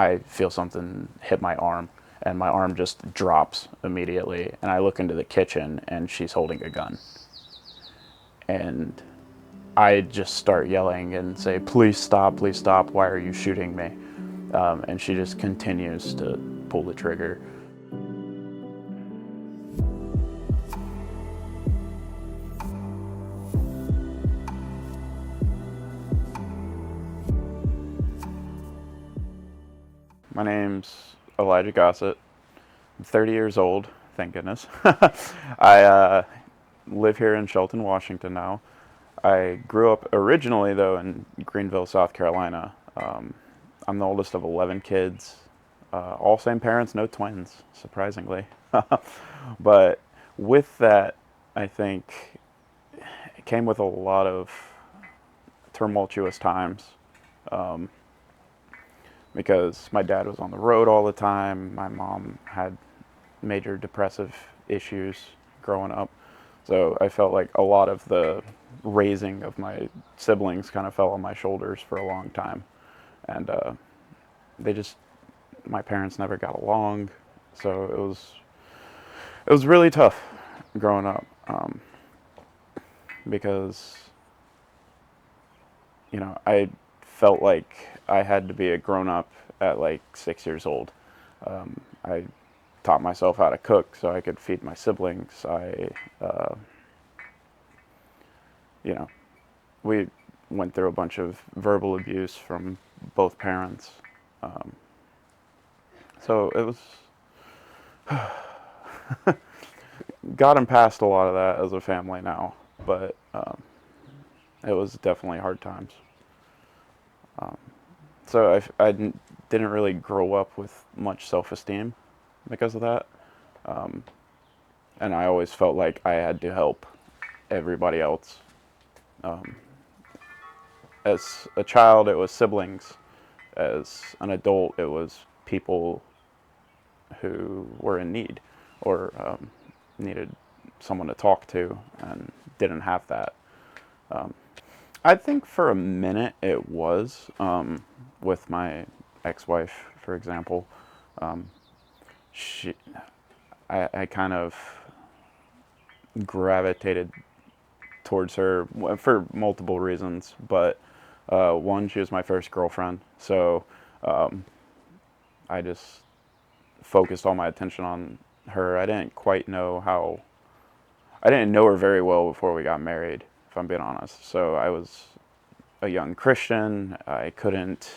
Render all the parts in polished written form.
I feel something hit my arm, and my arm just drops immediately. And I look into the kitchen, and she's holding a gun. And I just start yelling and say, please stop, why are you shooting me? And she just continues to pull the trigger. My name's Elijah Gossett. I'm 30 years old, thank goodness. I live here in Shelton, Washington now. I grew up originally, though, in Greenville, South Carolina. I'm the oldest of 11 kids, all same parents, no twins, surprisingly. But with that, I think it came with a lot of tumultuous times, because my dad was on the road all the time. My mom had major depressive issues growing up. So I felt like a lot of the raising of my siblings kind of fell on my shoulders for a long time. And they just, my parents never got along. So it was really tough growing up, because, you know, I felt like I had to be a grown up at like 6 years old. I taught myself how to cook so I could feed my siblings. You know, we went through a bunch of verbal abuse from both parents. So it was, gotten past a lot of that as a family now, but it was definitely hard times. So didn't really grow up with much self-esteem because of that. And I always felt like I had to help everybody else. As a child, it was siblings. As an adult, it was people who were in need or needed someone to talk to and didn't have that. I think for a minute it was, with my ex-wife, for example. She, I kind of gravitated towards her for multiple reasons, but one, she was my first girlfriend, so I just focused all my attention on her. I didn't know her very well before we got married, if I'm being honest. So I was a young Christian. I couldn't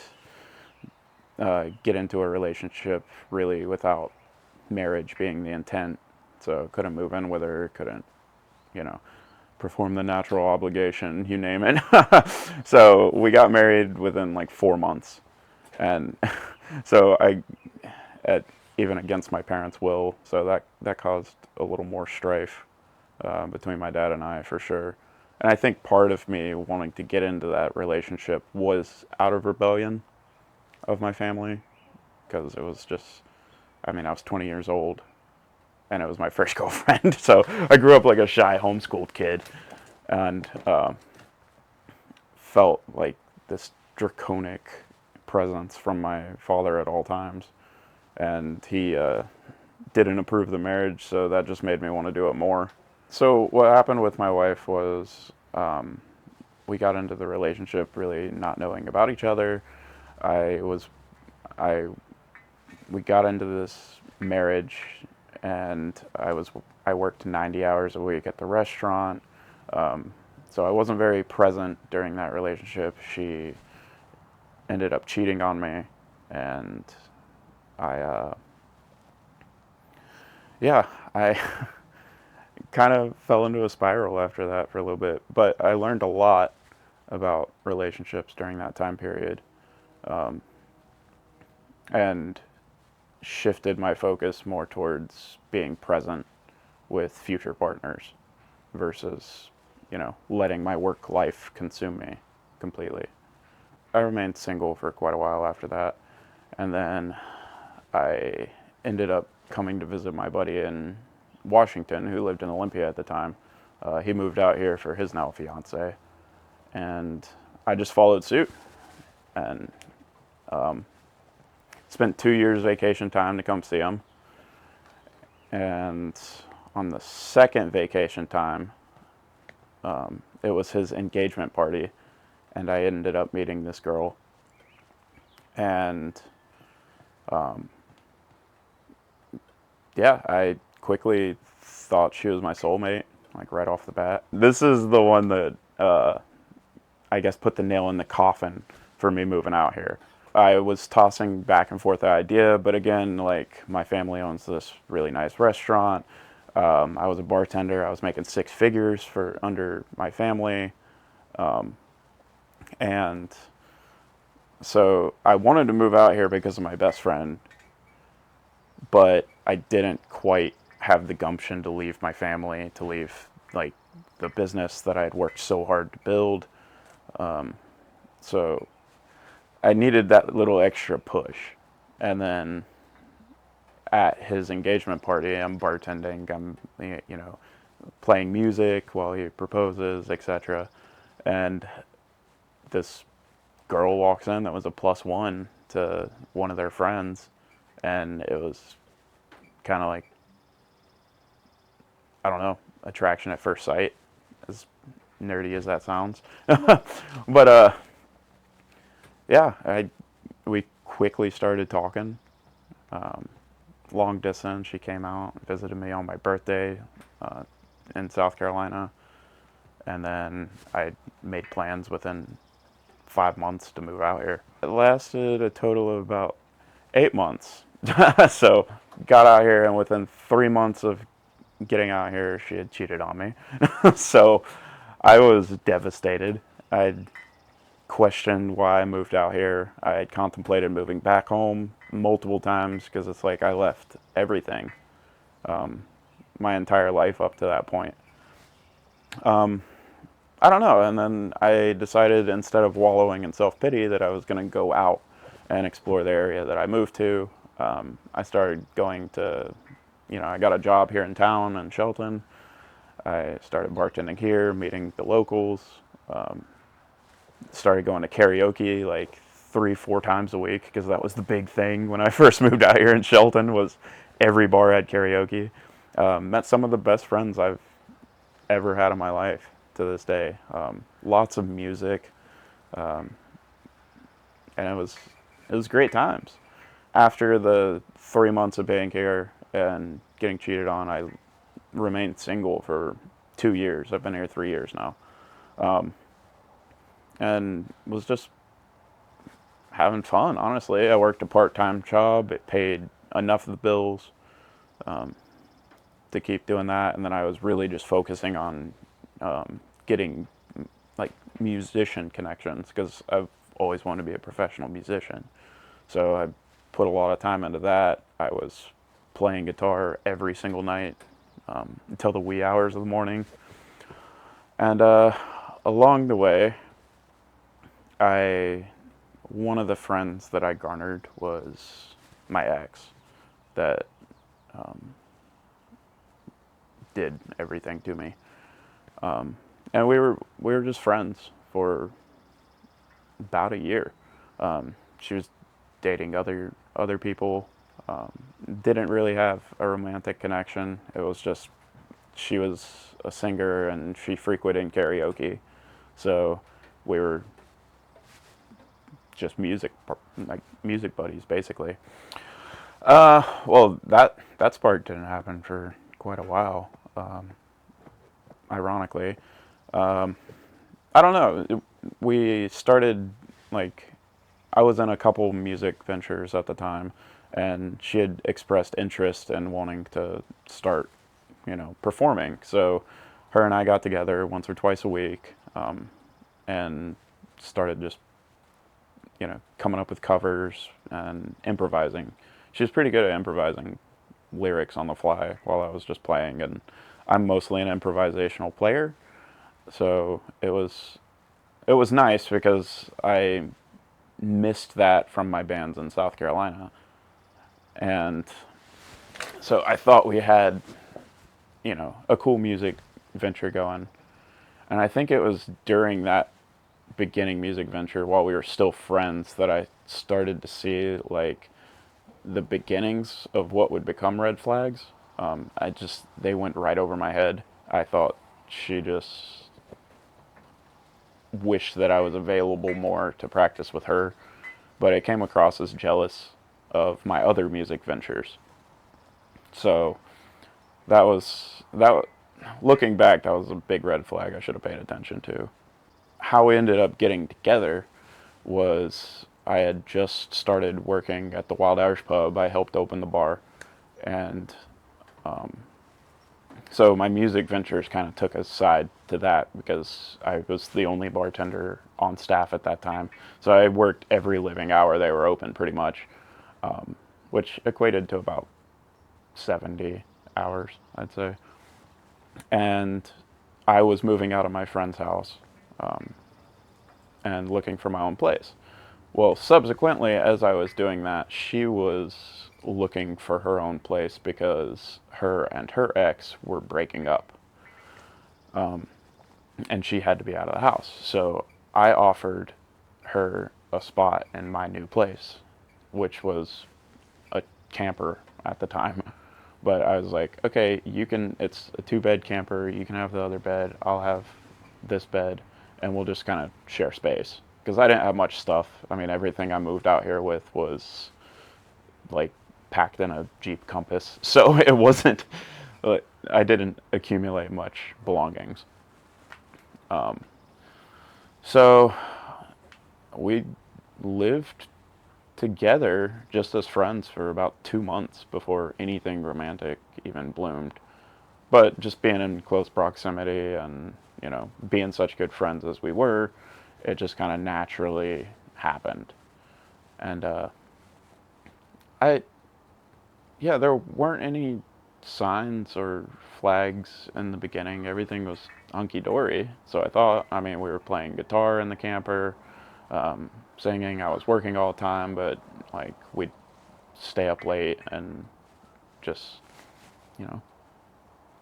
get into a relationship really without marriage being the intent. So couldn't move in with her, couldn't, you know, perform the natural obligation, you name it. So we got married within like 4 months. And so even against my parents' will, so that caused a little more strife between my dad and I, for sure. And I think part of me wanting to get into that relationship was out of rebellion of my family, because it was just, I mean, I was 20 years old, and it was my first girlfriend. So I grew up like a shy homeschooled kid, and felt like this draconic presence from my father at all times. And he didn't approve the marriage, so that just made me want to do it more. So what happened with my wife was, we got into the relationship really not knowing about each other. I was, I, we got into this marriage, and I worked 90 hours a week at the restaurant. So I wasn't very present during that relationship. She ended up cheating on me, and I kind of fell into a spiral after that for a little bit. But I learned a lot about relationships during that time period, and shifted my focus more towards being present with future partners versus, you know, letting my work life consume me completely. I remained single for quite a while after that, and then I ended up coming to visit my buddy in Washington, who lived in Olympia at the time. He moved out here for his now fiance, and I just followed suit. And spent 2 years vacation time to come see him. And on the second vacation time, it was his engagement party, and I ended up meeting this girl. And yeah, I quickly thought she was my soulmate, like right off the bat. This is the one that I guess put the nail in the coffin for me moving out here. I was tossing back and forth the idea, but again, like my family owns this really nice restaurant. I was a bartender. I was making six figures for under my family, and so I wanted to move out here because of my best friend, but I didn't quite have the gumption to leave my family, to leave like the business that I had worked so hard to build. So I needed that little extra push. And then at his engagement party, I'm bartending, I'm, playing music while he proposes, etc. And this girl walks in that was a +1 to one of their friends, and it was kind of like, I don't know, attraction at first sight, as nerdy as that sounds. But yeah, we quickly started talking. Long distance. She came out and visited me on my birthday in South Carolina, and then I made plans within 5 months to move out here. It lasted a total of about 8 months. So got out here, and within 3 months of getting out here, she had cheated on me. So I was devastated. I'd questioned why I moved out here. I had contemplated moving back home multiple times because it's like I left everything, my entire life up to that point. I don't know. And then I decided, instead of wallowing in self-pity, that I was going to go out and explore the area that I moved to. I started going to, I got a job here in town in Shelton. I started bartending here, meeting the locals. Started going to karaoke like 3-4 times a week, because that was the big thing when I first moved out here in Shelton, was every bar had karaoke. Met some of the best friends I've ever had in my life to this day. Lots of music, and it was great times. After the 3 months of being here and getting cheated on, I remained single for 2 years. I've been here 3 years now, and was just having fun, honestly. I worked a part-time job. It paid enough of the bills to keep doing that, and then I was really just focusing on getting like musician connections, because I've always wanted to be a professional musician. So I put a lot of time into that. I was playing guitar every single night until the wee hours of the morning. And along the way, one of the friends that I garnered was my ex, that did everything to me. And we were just friends for about a year. She was dating other people. Didn't really have a romantic connection. It was just, she was a singer and she frequented karaoke, so we were just music buddies, basically. Well, that spark didn't happen for quite a while. Ironically, I don't know. We started, like, I was in a couple music ventures at the time, and she had expressed interest in wanting to start, performing. So her and I got together once or twice a week, and started just, coming up with covers and improvising. She was pretty good at improvising lyrics on the fly while I was just playing, and I'm mostly an improvisational player. So it was nice, because I missed that from my bands in South Carolina. And so I thought we had, a cool music venture going. And I think it was during that beginning music venture, while we were still friends, that I started to see, like, the beginnings of what would become red flags, they went right over my head. I thought she just wished that I was available more to practice with her, but it came across as jealous of my other music ventures. So that looking back, that was a big red flag I should have paid attention to. How we ended up getting together was I had just started working at the Wild Irish Pub. I helped open the bar, and so my music ventures kind of took a side to that because I was the only bartender on staff at that time. So I worked every living hour they were open pretty much, which equated to about 70 hours, I'd say. And I was moving out of my friend's house and looking for my own place. Well, subsequently, as I was doing that, she was looking for her own place because her and her ex were breaking up, and she had to be out of the house. So I offered her a spot in my new place, which was a camper at the time. But I was like, okay, it's a 2-bed camper. You can have the other bed. I'll have this bed, and we'll just kind of share space. Because I didn't have much stuff. I mean, everything I moved out here with was like packed in a Jeep Compass. So it wasn't, I didn't accumulate much belongings. So we lived together just as friends for about 2 months before anything romantic even bloomed. But just being in close proximity and, being such good friends as we were, it just kind of naturally happened. And I, yeah, there weren't any signs or flags in the beginning. Everything was hunky dory. So I thought, I mean, we were playing guitar in the camper, singing. I was working all the time, but like we'd stay up late and just, you know,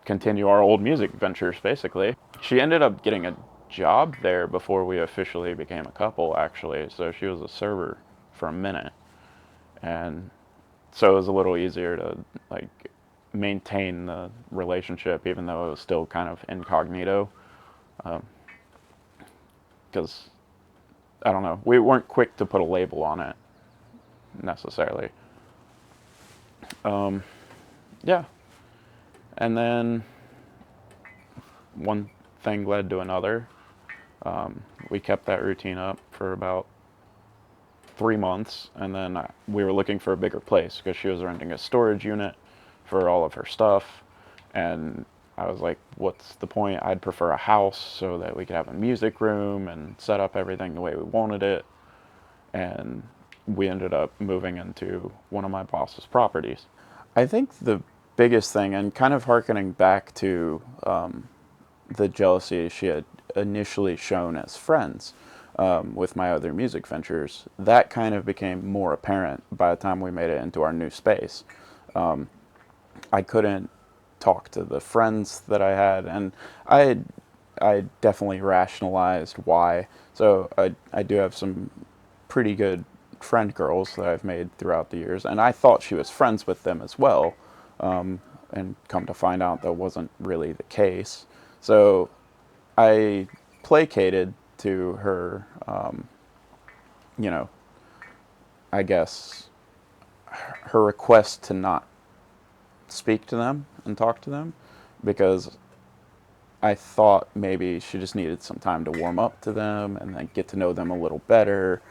continue our old music ventures basically. She ended up getting a job there before we officially became a couple, actually. So she was a server for a minute. And so it was a little easier to like maintain the relationship even though it was still kind of incognito, because I don't know, we weren't quick to put a label on it necessarily. Yeah, and then one thing led to another. We kept that routine up for about 3 months, and then we were looking for a bigger place because she was renting a storage unit for all of her stuff. And I was like, what's the point? I'd prefer a house so that we could have a music room and set up everything the way we wanted it. And we ended up moving into one of my boss's properties. I think the biggest thing, and kind of harkening back to the jealousy she had initially shown as friends with my other music ventures, that kind of became more apparent by the time we made it into our new space. I couldn't talk to the friends that I had, and I definitely rationalized why. So I do have some pretty good friend girls that I've made throughout the years, and I thought she was friends with them as well, and come to find out that wasn't really the case. So I placated to her, you know, I guess her request to not speak to them and talk to them, because I thought maybe she just needed some time to warm up to them and then get to know them a little better,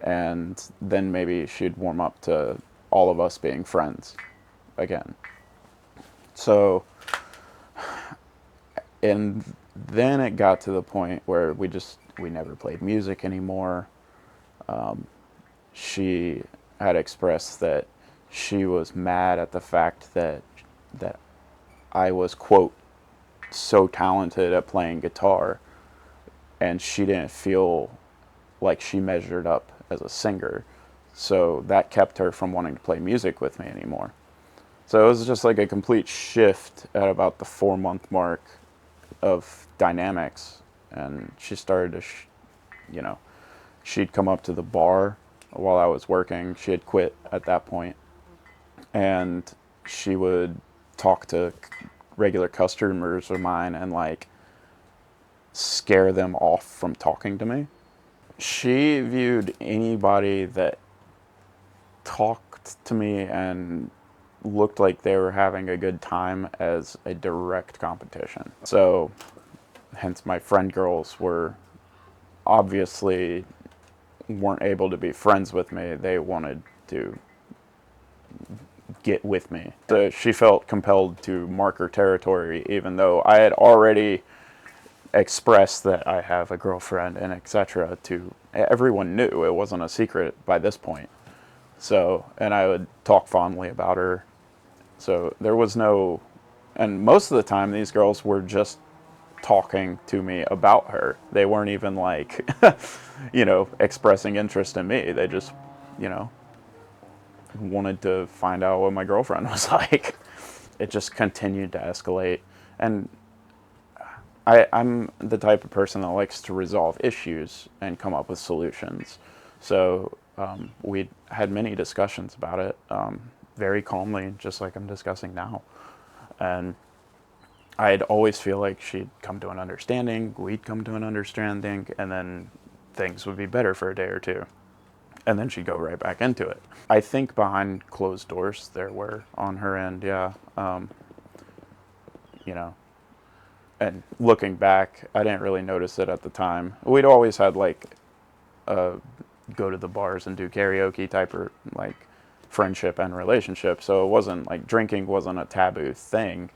and then maybe she'd warm up to all of us being friends again. So, and then it got to the point where we never played music anymore. She had expressed that she was mad at the fact that I was, quote, so talented at playing guitar, and she didn't feel like she measured up as a singer. So that kept her from wanting to play music with me anymore. So it was just like a complete shift at about the 4-month mark of dynamics. And she started to, you know, she'd come up to the bar while I was working. She had quit at that point. and she would talk to regular customers of mine and like scare them off from talking to me. She viewed anybody that talked to me and looked like they were having a good time as a direct competition. So, hence my friend girls were obviously weren't able to be friends with me. They wanted to get with me. So she felt compelled to mark her territory, even though I had already expressed that I have a girlfriend and etc. To everyone knew it wasn't a secret by this point. So, and I would talk fondly about her. So there was no, and most of the time these girls were just talking to me about her. They weren't even like, expressing interest in me. They just, you know, wanted to find out what my girlfriend was like. It just continued to escalate. And I'm the type of person that likes to resolve issues and come up with solutions. So we had many discussions about it, very calmly, just like I'm discussing now. And I'd always feel like she'd come to an understanding, we'd come to an understanding, and then things would be better for a day or two. And then she'd go right back into it. I think behind closed doors there were on her end, yeah. You know, and looking back, I didn't really notice it at the time. We'd always had like go to the bars and do karaoke type of like friendship and relationship. So it wasn't like drinking wasn't a taboo thing.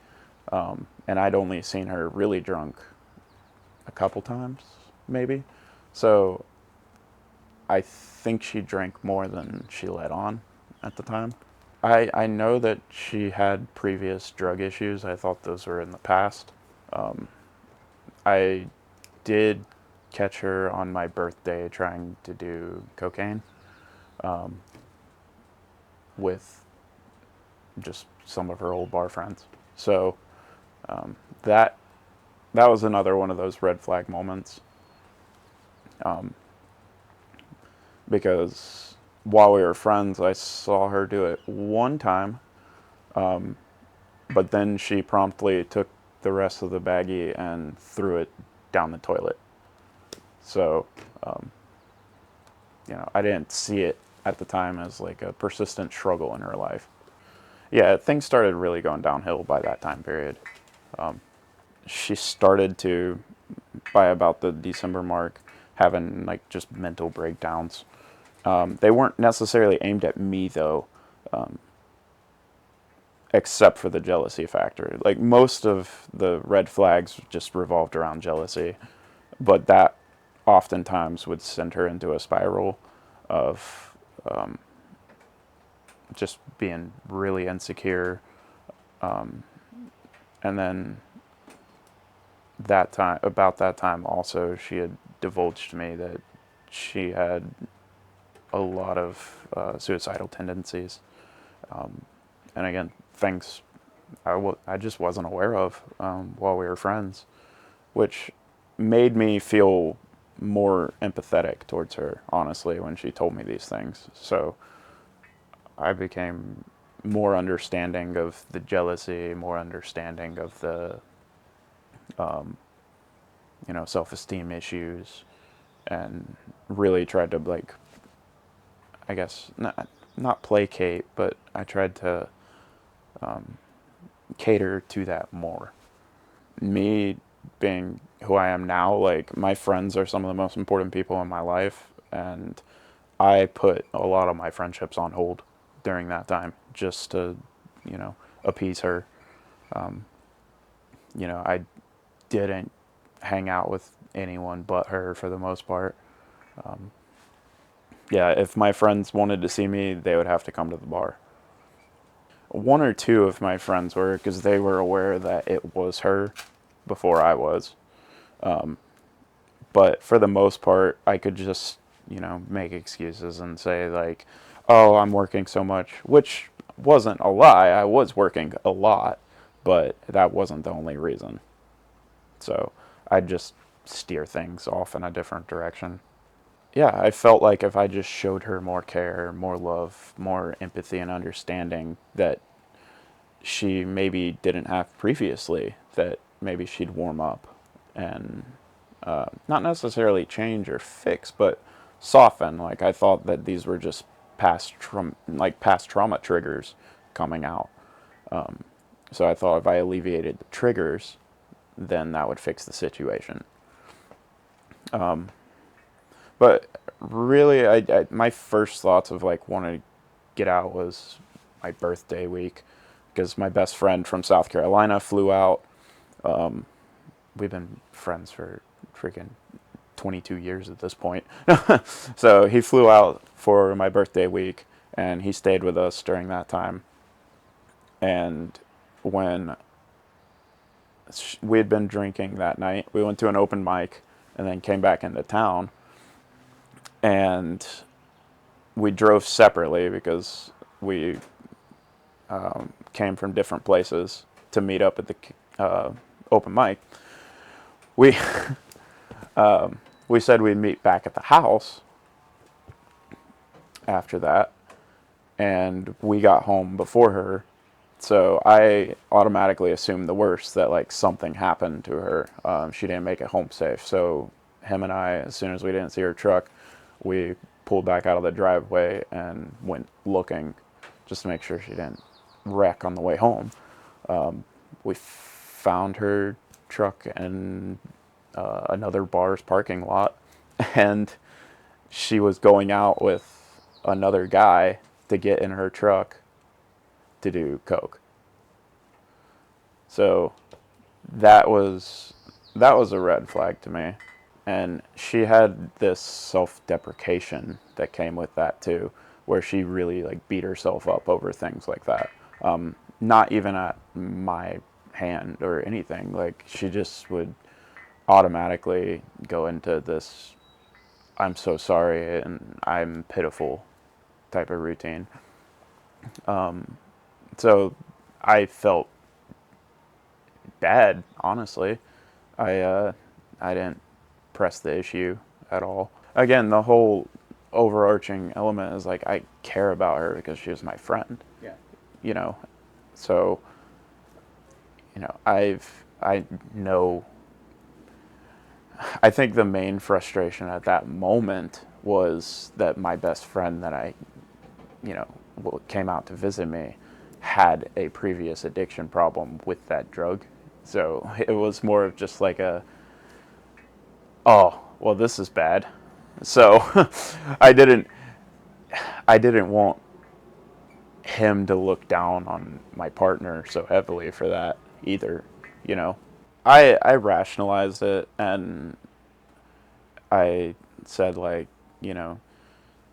And I'd only seen her really drunk a couple times, maybe. So I think she drank more than she let on at the time. I know that she had previous drug issues. I thought those were in the past. I did catch her on my birthday trying to do cocaine with just some of her old bar friends. So that that was another one of those red flag moments, because while we were friends, I saw her do it one time, but then she promptly took the rest of the baggie and threw it down the toilet. So, I didn't see it at the time as like a persistent struggle in her life. Yeah, things started really going downhill by that time period. She started to, by about the December mark, having like just mental breakdowns. They weren't necessarily aimed at me though, except for the jealousy factor. Like most of the red flags just revolved around jealousy, but that oftentimes would send her into a spiral of just being really insecure. And then about that time also, she had divulged to me that she had a lot of suicidal tendencies. And again, things I just wasn't aware of while we were friends, which made me feel more empathetic towards her, honestly, when she told me these things. So I became more understanding of the jealousy, more understanding of the, self-esteem issues, and really tried to like, I guess not placate, but I tried to cater to that more. Me being who I am now, like my friends are some of the most important people in my life, and I put a lot of my friendships on hold during that time just to, appease her. I didn't hang out with anyone but her for the most part. Yeah, if my friends wanted to see me, they would have to come to the bar. One or two of my friends were, because they were aware that it was her before I was. But for the most part, I could just, make excuses and say, like, oh, I'm working so much, which wasn't a lie. I was working a lot, but that wasn't the only reason. So I'd just steer things off in a different direction. yeah, I felt like if I just showed her more care, more love, more empathy and understanding that she maybe didn't have previously, that maybe she'd warm up and not necessarily change or fix, but soften. Like I thought that these were just past trauma triggers coming out. So I thought if I alleviated the triggers, then that would fix the situation. But really, my first thoughts of like wanting to get out was my birthday week, because my best friend from South Carolina flew out. We've been friends for freaking 22 years at this point. So he flew out for my birthday week and he stayed with us during that time. And when we had been drinking that night, we went to an open mic and then came back into town. And we drove separately because we came from different places to meet up at the open mic. We we said we'd meet back at the house after that, and we got home before her. So I automatically assumed the worst, that like something happened to her. She didn't make it home safe. So him and I, as soon as we didn't see her truck, we pulled back out of the driveway and went looking just to make sure she didn't wreck on the way home. We found her truck in another bar's parking lot, and she was going out with another guy to get in her truck to do coke. So that was that was a red flag to me. And she had this self-deprecation that came with that too, where she really like beat herself up over things like that. Not even at my hand or anything. Like she just would automatically go into this "I'm so sorry" and "I'm pitiful" type of routine. So I felt bad, honestly. I I didn't press the issue at all. Again, the whole overarching element is like I care about her because she was my friend. Yeah. You know, so I know. I think the main frustration at that moment was that my best friend that I, you know, came out to visit me had a previous addiction problem with that drug. So it was more of just like oh, well, this is bad. So I didn't, I didn't want him to look down on my partner so heavily for that either, you know. I rationalized it and I said like, you know,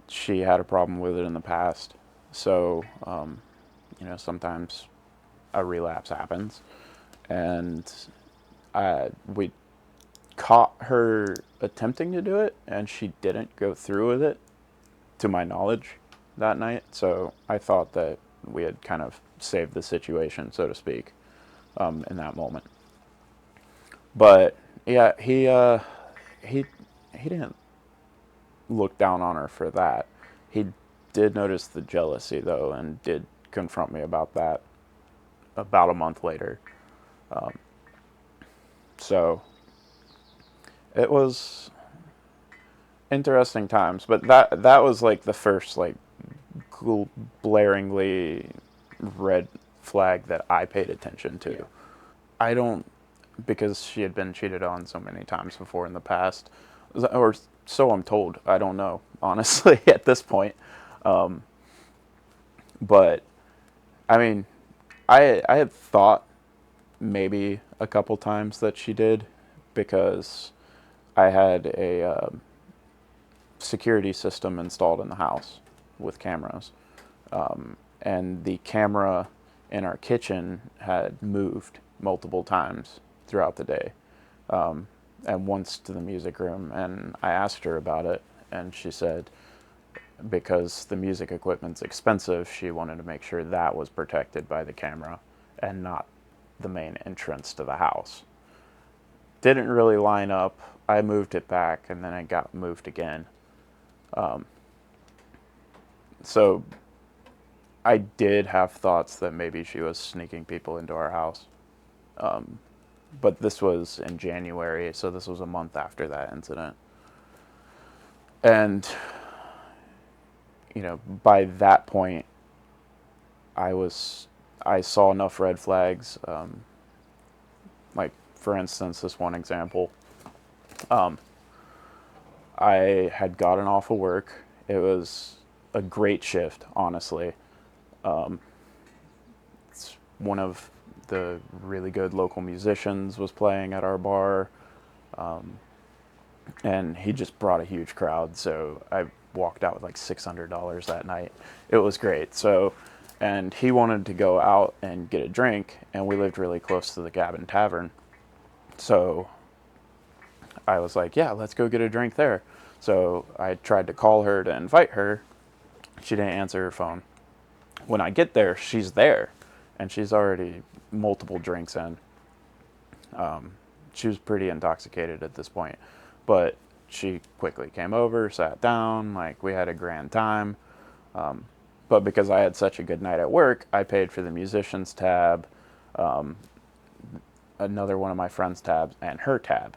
she had a problem with it in the past. So, sometimes a relapse happens. And we caught her attempting to do it, and she didn't go through with it, to my knowledge, that night. So I thought that we had kind of saved the situation, so to speak, in that moment. But yeah, he he didn't look down on her for that. He did notice the jealousy though, and did confront me about that about a month later. So it was interesting times, but that was like the first like blaringly red flag that I paid attention to. Yeah. I don't, because she had been cheated on so many times before in the past, or so I'm told. I don't know, honestly, at this point. But I mean, I had thought maybe a couple times that she did, because I had a security system installed in the house with cameras, and the camera in our kitchen had moved multiple times throughout the day, and once to the music room. And I asked her about it, and she said because the music equipment's expensive, she wanted to make sure that was protected by the camera and not the main entrance to the house. Didn't really line up. I moved it back, and then it got moved again. So I did have thoughts that maybe she was sneaking people into our house. But this was in January, so this was a month after that incident. And, by that point, I was, I saw enough red flags. Like, for instance, this one example, I had gotten off of work. It was a great shift, honestly. It's one of the really good local musicians was playing at our bar, and he just brought a huge crowd. So I walked out with like $600 that night. It was great. So, and he wanted to go out and get a drink, and we lived really close to the Cabin Tavern. So I was like, yeah, let's go get a drink there. So I tried to call her to invite her. She didn't answer her phone. When I get there, she's there, and she's already multiple drinks in. She was pretty intoxicated at this point, but she quickly came over, sat down, like we had a grand time. But because I had such a good night at work, I paid for the musician's tab, another one of my friend's tabs, and her tab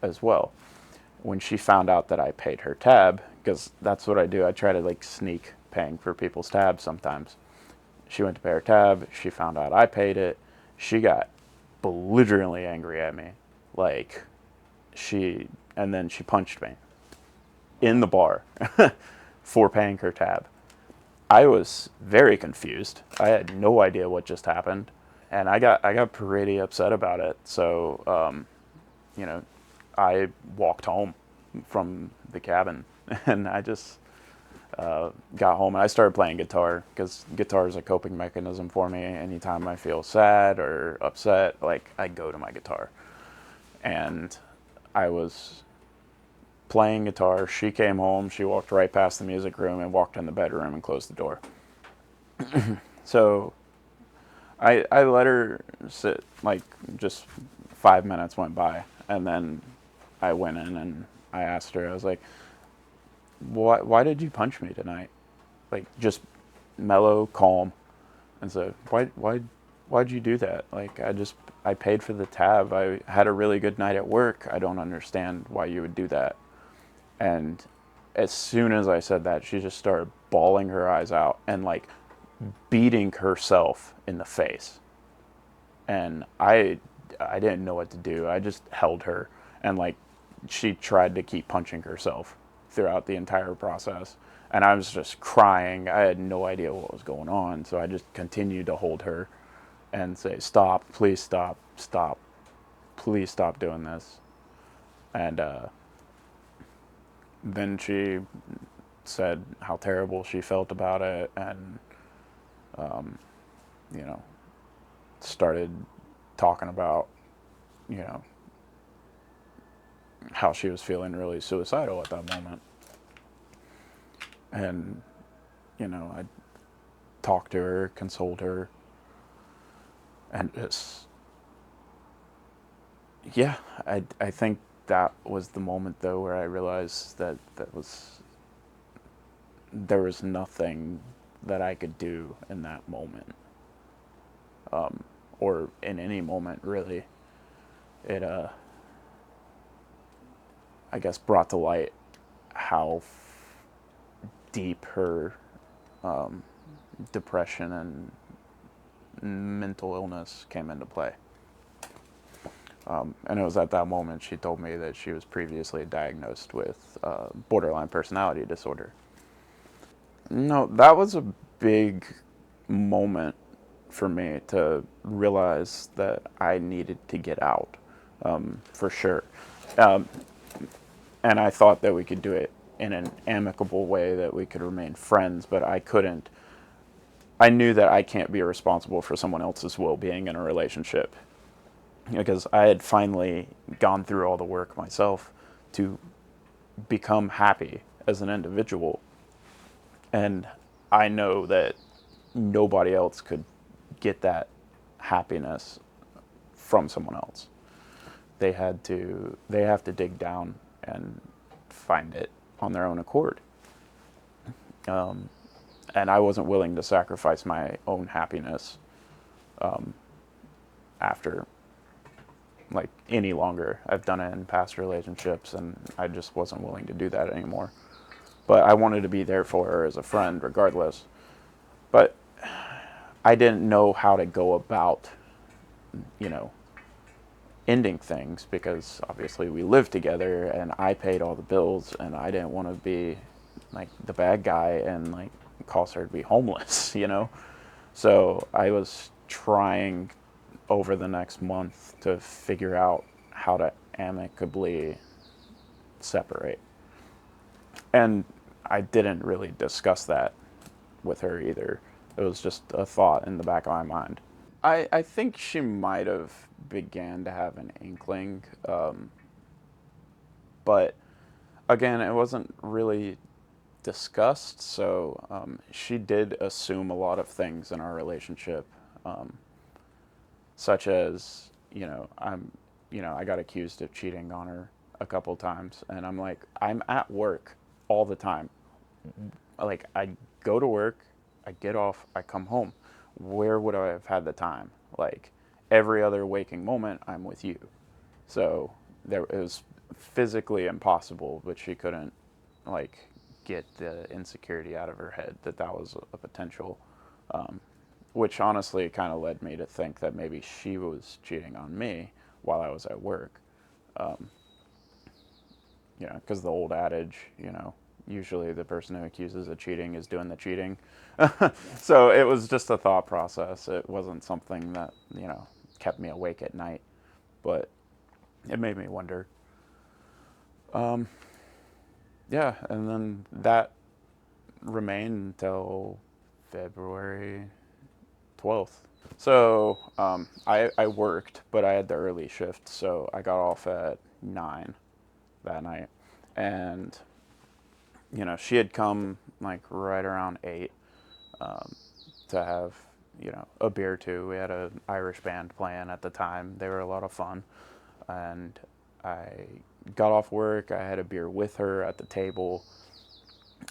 as well. When she found out that I paid her tab, because that's what I do, I try to like sneak paying for people's tabs sometimes. She went to pay her tab. She found out I paid it. She got belligerently angry at me. Like, and then she punched me in the bar for paying her tab. I was very confused. I had no idea what just happened. And I got pretty upset about it. So, you know, I walked home from the cabin and I just got home and I started playing guitar because guitar is a coping mechanism for me. Anytime I feel sad or upset, like I go to my guitar. And I was playing guitar. She came home. She walked right past the music room and walked in the bedroom and closed the door. So I let her sit, like just 5 minutes went by. And then I went in and I asked her, I was like, why did you punch me tonight? Like just mellow, calm. And so why'd you do that? Like I paid for the tab. I had a really good night at work. I don't understand why you would do that. And as soon as I said that, she just started bawling her eyes out and like beating herself in the face. And I didn't know what to do. I just held her and like she tried to keep punching herself throughout the entire process. And I was just crying. I had no idea what was going on. So I just continued to hold her and say, stop, please stop, stop, please stop doing this. And then she said how terrible she felt about it and, you know, started talking about, you know, how she was feeling really suicidal at that moment. And, you know, I talked to her, consoled her, and just, yeah, I think that was the moment though where I realized that there was nothing that I could do in that moment, or in any moment really. It I guess brought to light how deep her depression and mental illness came into play. And it was at that moment she told me that she was previously diagnosed with borderline personality disorder. No, that was a big moment for me to realize that I needed to get out, for sure. Um, and I thought that we could do it in an amicable way, that we could remain friends, but I couldn't. I knew that I can't be responsible for someone else's well-being in a relationship, because I had finally gone through all the work myself to become happy as an individual. And I know that nobody else could get that happiness from someone else. They have to dig down and find it on their own accord. And I wasn't willing to sacrifice my own happiness after like any longer. I've done it in past relationships, and I just wasn't willing to do that anymore. But I wanted to be there for her as a friend regardless. But I didn't know how to go about, you know, ending things, because obviously we lived together and I paid all the bills, and I didn't want to be like the bad guy and like cause her to be homeless, you know? So I was trying over the next month to figure out how to amicably separate. And I didn't really discuss that with her either. It was just a thought in the back of my mind. I think she might have began to have an inkling, but again, it wasn't really discussed. So she did assume a lot of things in our relationship, such as, I got accused of cheating on her a couple times, and I'm like, I'm at work all the time. Like, I go to work, I get off, I come home. Where would I have had the time? Like, every other waking moment, I'm with you. So it was physically impossible, but she couldn't like get the insecurity out of her head that that was a potential, which honestly kind of led me to think that maybe she was cheating on me while I was at work. Because the old adage, usually the person who accuses of cheating is doing the cheating. So it was just a thought process. It wasn't something that, kept me awake at night, but it made me wonder. Yeah, and then that remained until February 12th. So I worked, but I had the early shift, so I got off at 9 that night. And, she had come like right around 8 to have, a beer or two. We had an Irish band playing at the time. They were a lot of fun. And I got off work. I had a beer with her at the table.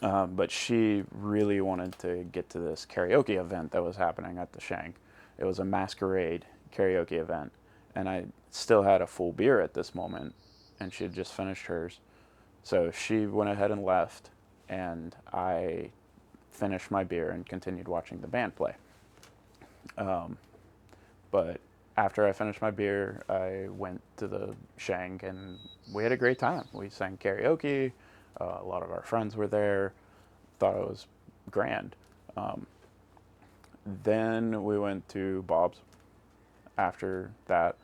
But she really wanted to get to this karaoke event that was happening at the Shank. It was a masquerade karaoke event. And I still had a full beer at this moment. And she had just finished hers. So she went ahead and left. And I finished my beer and continued watching the band play. But after I finished my beer, I went to the Shank and we had a great time. We sang karaoke. A lot of our friends were there. Thought it was grand. Then we went to Bob's. After that,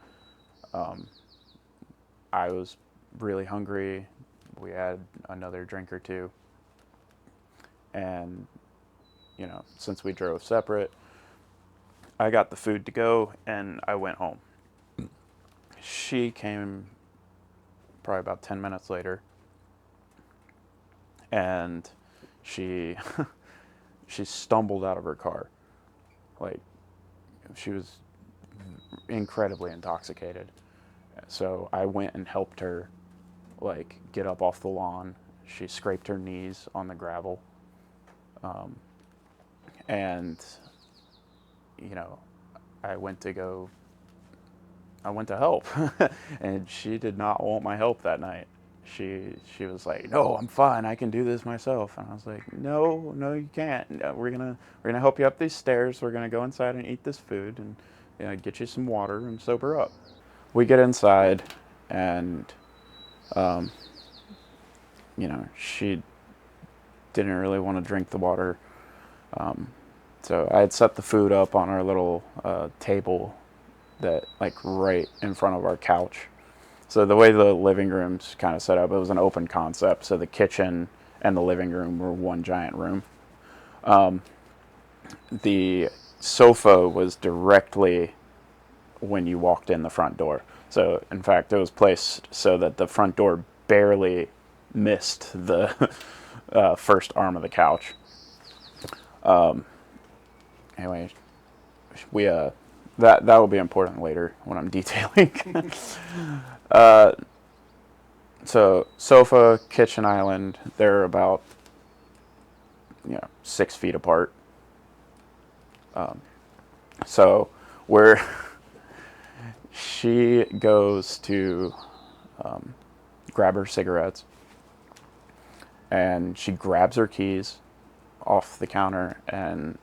I was really hungry. We had another drink or two. And, since we drove separate, I got the food to go and I went home. She came probably about 10 minutes later, and she she stumbled out of her car. Like, she was incredibly intoxicated. So I went and helped her like get up off the lawn. She scraped her knees on the gravel. And I went to go I went to help. And she did not want my help that night. She was like, "No, I'm fine. I can do this myself." And I was like, "No, no, you can't. No, we're gonna help you up these stairs. We're gonna go inside and eat this food and get you some water and sober up." We get inside, and she didn't really want to drink the water. So I had set the food up on our little table that like right in front of our couch. So the way the living room's kind of set up, it was an open concept. So the kitchen and the living room were one giant room. The sofa was directly when you walked in the front door. So in fact, it was placed so that the front door barely missed the first arm of the couch. Anyway, we that will be important later when I'm detailing. So sofa, kitchen island, they're about 6 feet apart. So we're she goes to grab her cigarettes, and she grabs her keys off the counter, and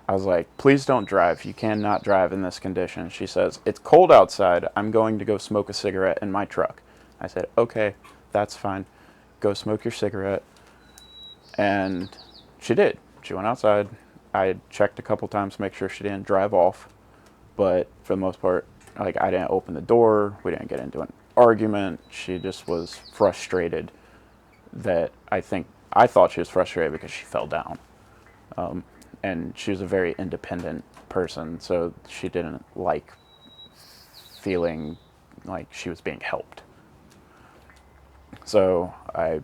I was like, please don't drive. You cannot drive in this condition. She says, it's cold outside. I'm going to go smoke a cigarette in my truck. I said, okay, that's fine. Go smoke your cigarette. And she did. She went outside. I checked a couple times to make sure she didn't drive off. But for the most part, like, I didn't open the door. We didn't get into an argument. She just was frustrated that I thought she was frustrated because she fell down. And she was a very independent person, so she didn't like feeling like she was being helped. So I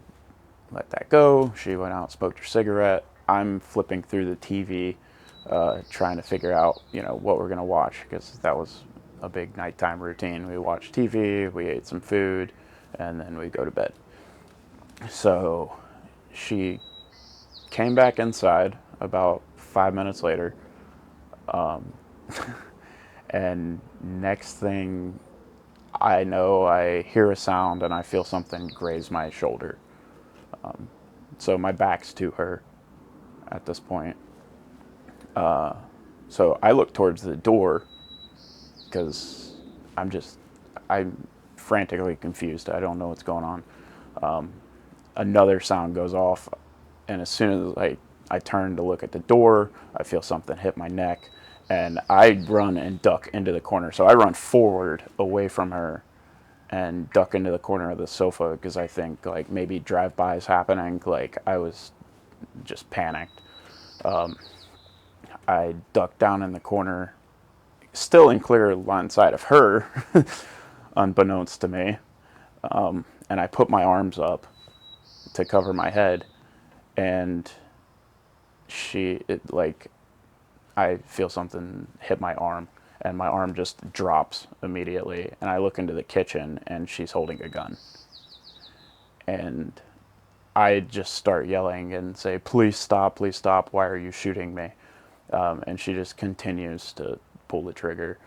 let that go. She went out, smoked her cigarette. I'm flipping through the TV, trying to figure out, what we're going to watch, because that was a big nighttime routine. We watched TV, we ate some food, and then we go to bed. So she came back inside about 5 minutes later, and next thing I know, I hear a sound and I feel something graze my shoulder. So my back's to her at this point. So I look towards the door because I'm frantically confused. I don't know what's going on. Another sound goes off, and as soon as I turn to look at the door, I feel something hit my neck, and I run and duck into the corner. So I run forward away from her and duck into the corner of the sofa because I think maybe drive-by is happening. I was just panicked. I ducked down in the corner, still in clear line of sight of her, unbeknownst to me, and I put my arms up to cover my head, and I feel something hit my arm, and my arm just drops immediately, and I look into the kitchen, and she's holding a gun. And I just start yelling and say, please stop, why are you shooting me? And she just continues to pull the trigger.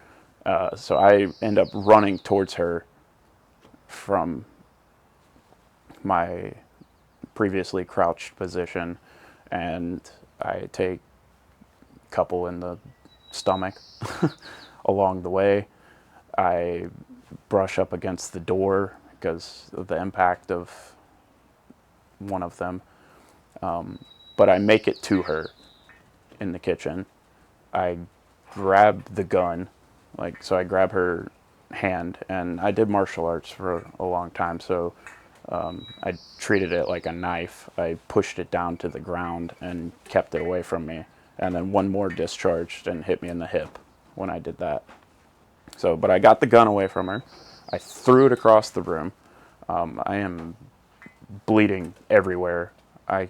So I end up running towards her from my previously crouched position, and I take a couple in the stomach along the way. I brush up against the door because of the impact of one of them. But I make it to her in the kitchen. I grab the gun, so I grab her hand, and I did martial arts for a long time, so I treated it like a knife. I pushed it down to the ground and kept it away from me, and then one more discharged and hit me in the hip when I did that. But I got the gun away from her. I threw it across the room. I am bleeding everywhere. I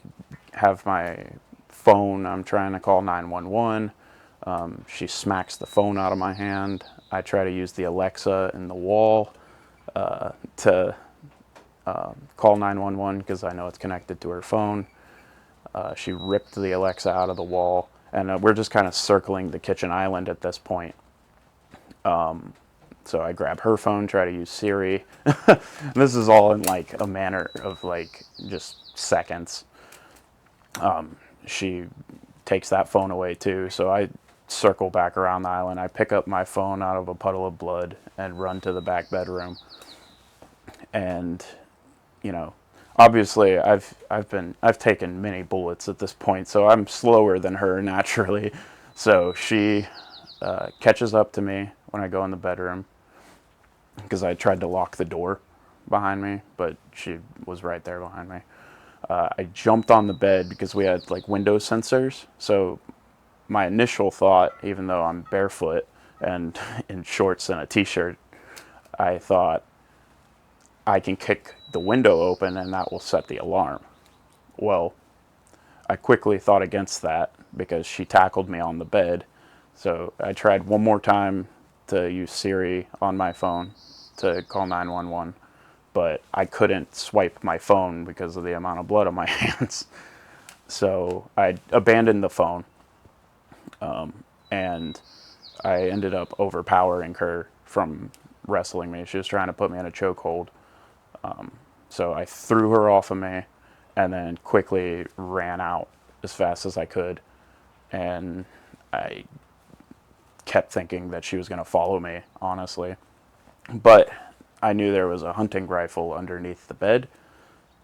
have my phone. I'm trying to call 911. She smacks the phone out of my hand. I try to use the Alexa in the wall to call 911 because I know it's connected to her phone. She ripped the Alexa out of the wall, and we're just kind of circling the kitchen island at this point. So I grab her phone, try to use Siri. This is all in a manner of just seconds. She takes that phone away too, so I circle back around the island. I pick up my phone out of a puddle of blood and run to the back bedroom. And obviously I've taken many bullets at this point, so I'm slower than her naturally. So she catches up to me when I go in the bedroom because I tried to lock the door behind me, but she was right there behind me. I jumped on the bed because we had window sensors. So my initial thought, even though I'm barefoot and in shorts and a t-shirt, I thought I can kick the window open and that will set the alarm. Well, I quickly thought against that because she tackled me on the bed. So I tried one more time to use Siri on my phone to call 911, but I couldn't swipe my phone because of the amount of blood on my hands. So I abandoned the phone, and I ended up overpowering her from wrestling me. She was trying to put me in a chokehold. So I threw her off of me and then quickly ran out as fast as I could. And I kept thinking that she was going to follow me, honestly. But I knew there was a hunting rifle underneath the bed.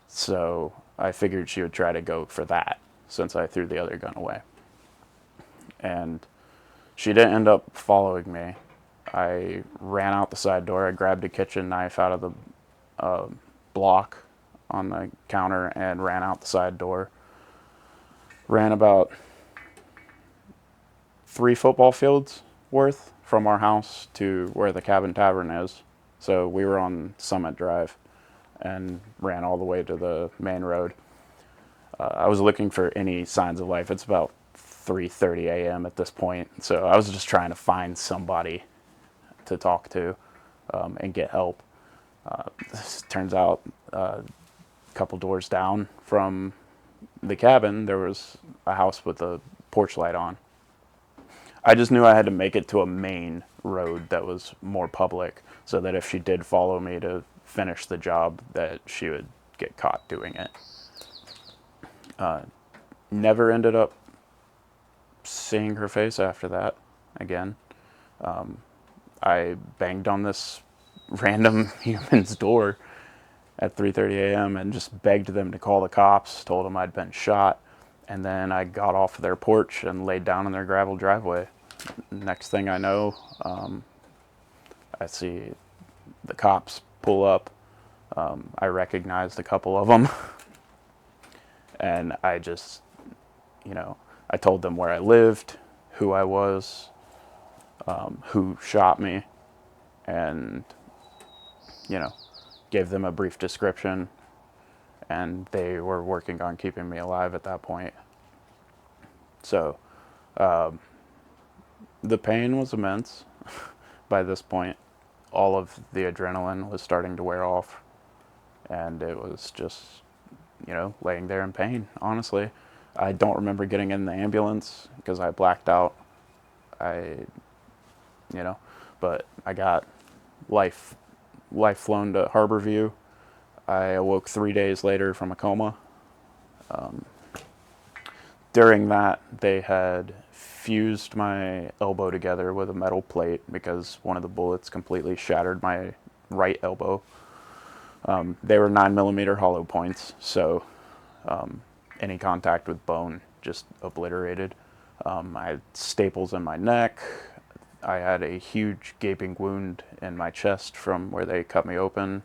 So I figured she would try to go for that since I threw the other gun away. And she didn't end up following me. I ran out the side door. I grabbed a kitchen knife out of the block on the counter and ran out the side door. Ran about 3 football fields worth from our house to where the Cabin Tavern is. So we were on Summit Drive and ran all the way to the main road. I was looking for any signs of life. It's about 3:30 a.m. at this point, so I was just trying to find somebody to talk to and get help. This turns out a couple doors down from the cabin, there was a house with a porch light on. I just knew I had to make it to a main road that was more public so that if she did follow me to finish the job, that she would get caught doing it. Never ended up seeing her face after that again. I banged on this random human's door at 3:30 a.m. and just begged them to call the cops, told them I'd been shot, and then I got off their porch and laid down in their gravel driveway. Next thing I know, I see the cops pull up. I recognized a couple of them, and I just, I told them where I lived, who I was, who shot me, and, gave them a brief description, and they were working on keeping me alive at that point. So, the pain was immense by this point. All of the adrenaline was starting to wear off, and it was just, laying there in pain, honestly. I don't remember getting in the ambulance because I blacked out. I, but I got life flown to Harborview. I awoke 3 days later from a coma. During that, they had fused my elbow together with a metal plate because one of the bullets completely shattered my right elbow. They were 9mm hollow points, so any contact with bone just obliterated. I had staples in my neck. I had a huge gaping wound in my chest from where they cut me open.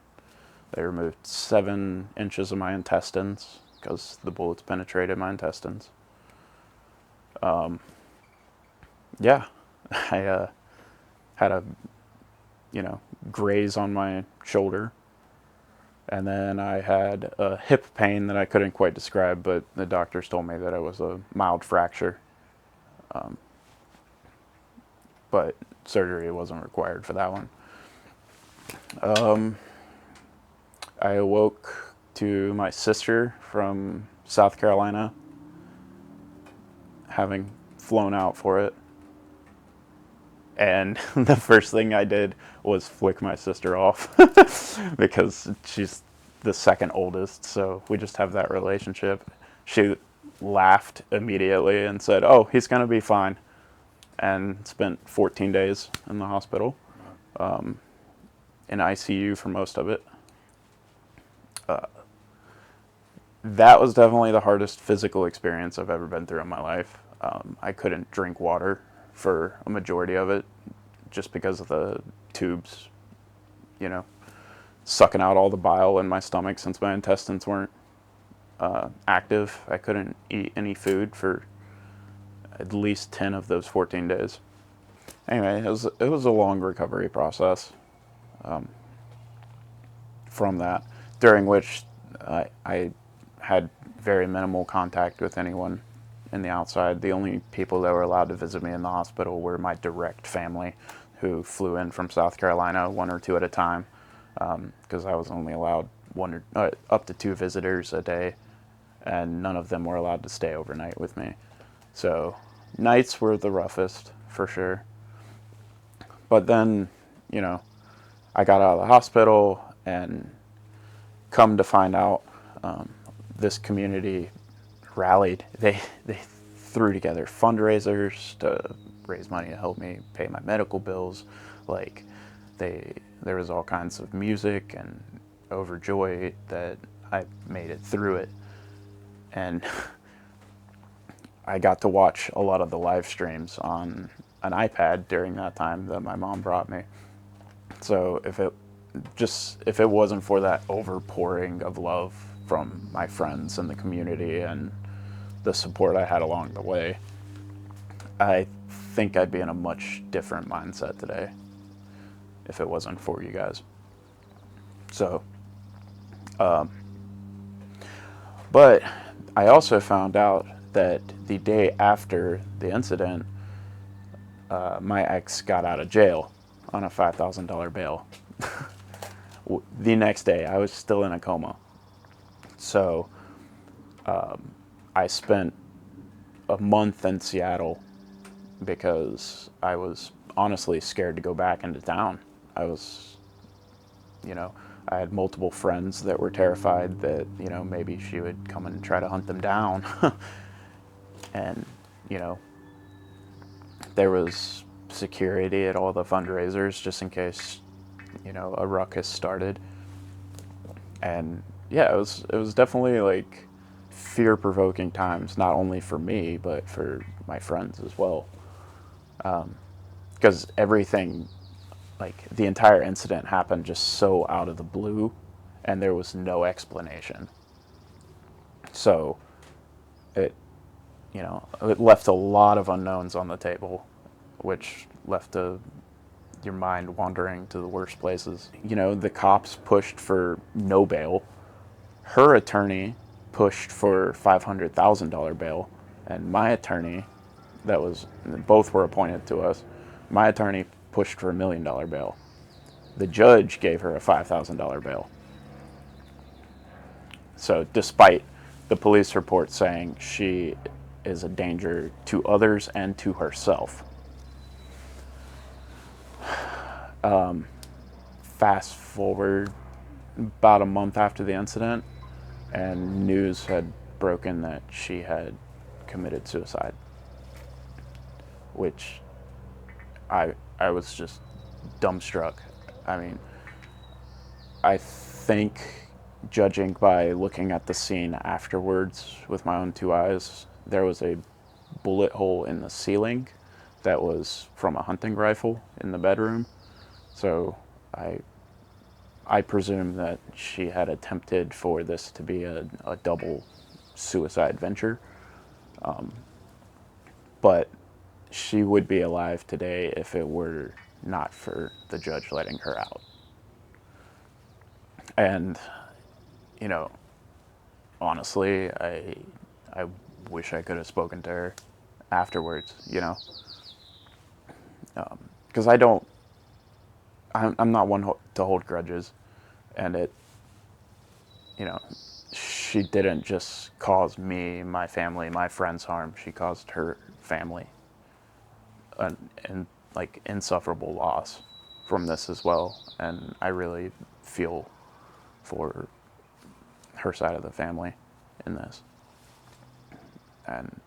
They removed 7 inches of my intestines because the bullets penetrated my intestines. Yeah, I had a, graze on my shoulder. And then I had a hip pain that I couldn't quite describe, but the doctors told me that it was a mild fracture. But surgery wasn't required for that one. I awoke to my sister from South Carolina having flown out for it. And the first thing I did was flick my sister off because she's the second oldest, so we just have that relationship. She laughed immediately and said, "Oh, he's going to be fine," and spent 14 days in the hospital, in ICU for most of it. That was definitely the hardest physical experience I've ever been through in my life. I couldn't drink water for a majority of it just because of the tubes, sucking out all the bile in my stomach since my intestines weren't active. I couldn't eat any food for at least 10 of those 14 days. Anyway, it was a long recovery process from that, during which I had very minimal contact with anyone in the outside. The only people that were allowed to visit me in the hospital were my direct family, who flew in from South Carolina 1 or 2 at a time, because I was only allowed up to 2 visitors a day, and none of them were allowed to stay overnight with me. So nights were the roughest, for sure. But then, you know, I got out of the hospital, and come to find out, this community rallied. They threw together fundraisers to raise money to help me pay my medical bills. Like, there was all kinds of music, and overjoyed that I made it through it. And I got to watch a lot of the live streams on an iPad during that time that my mom brought me. So if it wasn't for that overpouring of love from my friends and the community and the support I had along the way, I think I'd be in a much different mindset today if it wasn't for you guys. So, but I also found out that the day after the incident, my ex got out of jail on a $5,000 bail. The next day, I was still in a coma. So I spent a month in Seattle because I was honestly scared to go back into town. I was, I had multiple friends that were terrified that, maybe she would come and try to hunt them down. And, there was security at all the fundraisers just in case, a ruckus started. And yeah, it was definitely like fear-provoking times, not only for me, but for my friends as well. Because everything, like the entire incident happened just so out of the blue, and there was no explanation. So it, it left a lot of unknowns on the table, which left your mind wandering to the worst places. The cops pushed for no bail. Her attorney pushed for $500,000 bail, and my attorney, both were appointed to us, my attorney pushed for $1 million bail. The judge gave her a $5,000 bail. So despite the police report saying she is a danger to others and to herself. Fast forward about a month after the incident, and news had broken that she had committed suicide, which I was just dumbstruck. I mean, I think, judging by looking at the scene afterwards with my own two eyes, there was a bullet hole in the ceiling that was from a hunting rifle in the bedroom. So I presume that she had attempted for this to be a double suicide venture. But she would be alive today if it were not for the judge letting her out. And, honestly, I wish I could have spoken to her afterwards, because I'm not one to hold grudges, and she didn't just cause me, my family, my friends harm. She caused her family and like insufferable loss from this as well. And I really feel for her side of the family in this. And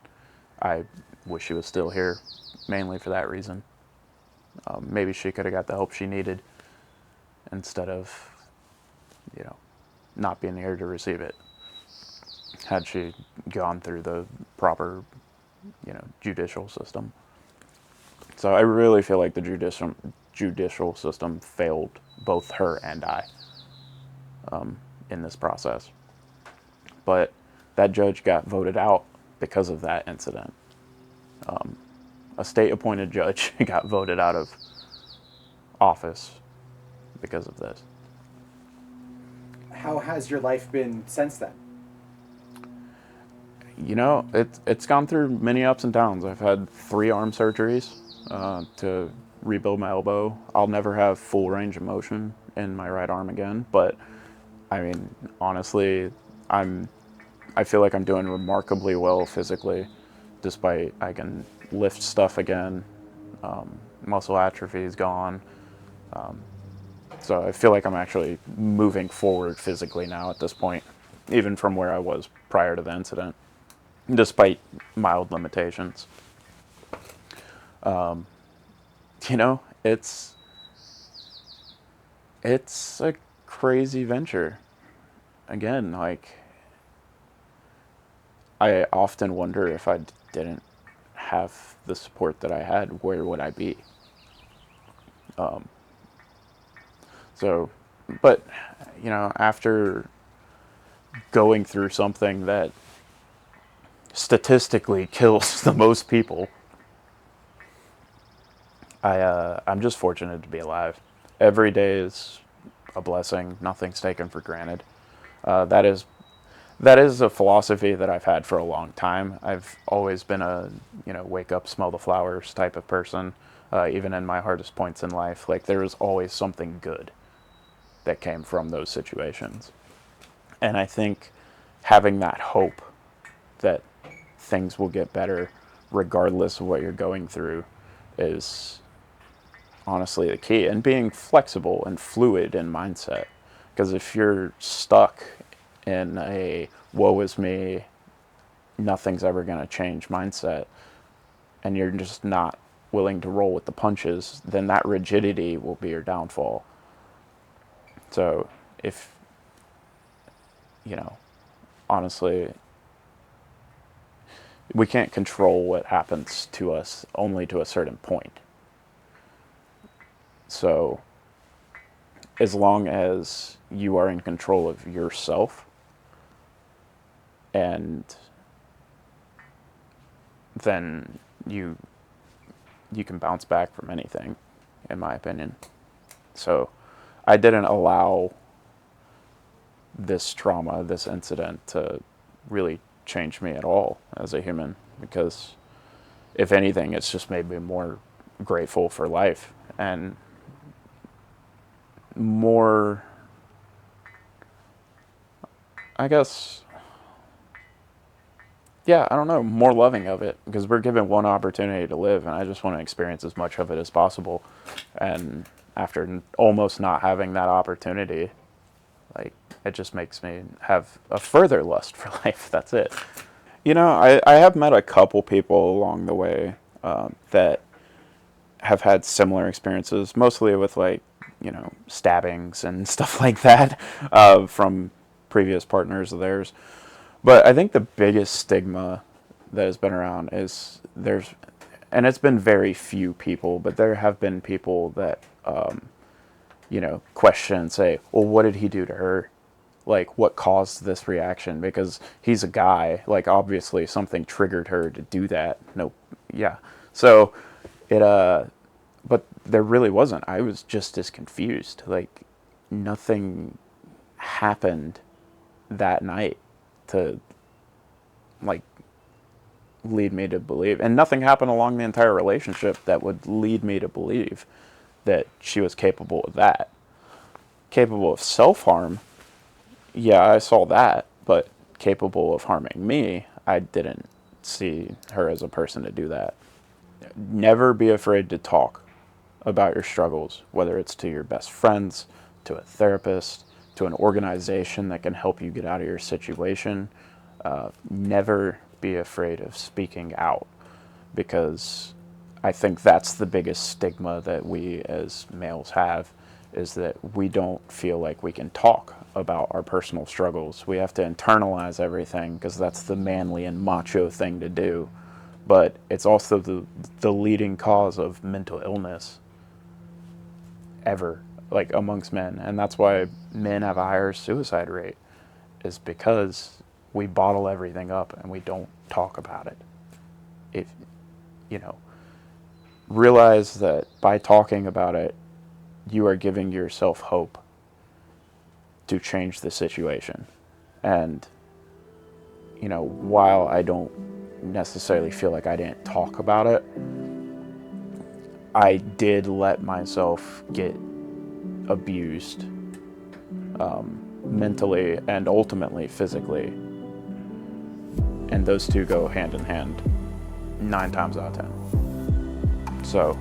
I wish she was still here, mainly for that reason. Maybe she could have got the help she needed instead of, not being here to receive it, had she gone through the proper, judicial system. So I really feel like the judicial system failed both her and I in this process. But that judge got voted out because of that incident. A state-appointed judge got voted out of office because of this. How has your life been since then? It's gone through many ups and downs. I've had 3 arm surgeries to rebuild my elbow. I'll never have full range of motion in my right arm again, but I mean, honestly, I'm I feel like I'm doing remarkably well physically, despite I can lift stuff again. Muscle atrophy is gone. So I feel like I'm actually moving forward physically now at this point, even from where I was prior to the incident, despite mild limitations. You know, it's a crazy venture. Again, like, I often wonder if I didn't have the support that I had, where would I be? So, but, you know, after going through something that statistically kills the most people, I'm just fortunate to be alive. Every day is a blessing. Nothing's taken for granted. That is a philosophy that I've had for a long time. I've always been a, you know, wake up, smell the flowers type of person. Even in my hardest points in life, like, there was always something good that came from those situations. And I think having that hope that things will get better regardless of what you're going through is honestly the key. And being flexible and fluid in mindset. Because if you're stuck in a woe is me, nothing's ever going to change mindset, and you're just not willing to roll with the punches, then that rigidity will be your downfall. So if, you know, honestly, we can't control what happens to us, only to a certain point. So as long as you are in control of yourself, and then you can bounce back from anything, in my opinion. So I didn't allow this trauma, this incident, to really change me at all as a human, because if anything, it's just made me more grateful for life and more, I guess, yeah, I don't know, more loving of it, because we're given one opportunity to live, and I just want to experience as much of it as possible. And after almost not having that opportunity, like, it just makes me have a further lust for life. That's it. You know, I have met a couple people along the way that have had similar experiences, mostly with, like, you know, stabbings and stuff like that, from previous partners of theirs. But I think the biggest stigma that has been around is and it's been very few people, but there have been people that, you know, question and say, well, what did he do to her? Like, what caused this reaction? Because he's a guy. Like, obviously something triggered her to do that. No, yeah. So it, but there really wasn't. I was just as confused. Like, nothing happened that night to, like, lead me to believe, and nothing happened along the entire relationship that would lead me to believe that she was capable of that. Capable of self-harm, yeah, I saw that, but capable of harming me, I didn't see her as a person to do that. Never be afraid to talk about your struggles, whether it's to your best friends, to a therapist, to an organization that can help you get out of your situation. Never be afraid of speaking out, because I think that's the biggest stigma that we as males have, is that we don't feel like we can talk about our personal struggles. We have to internalize everything because that's the manly and macho thing to do. But it's also the leading cause of mental illness ever, like, amongst men. And that's why men have a higher suicide rate, is because we bottle everything up and we don't talk about it. If, you know, realize that by talking about it, you are giving yourself hope to change the situation. And, you know, while I don't necessarily feel like I didn't talk about it, I did let myself get abused, mentally and ultimately physically. and those two go hand in hand 9 times out of 10. So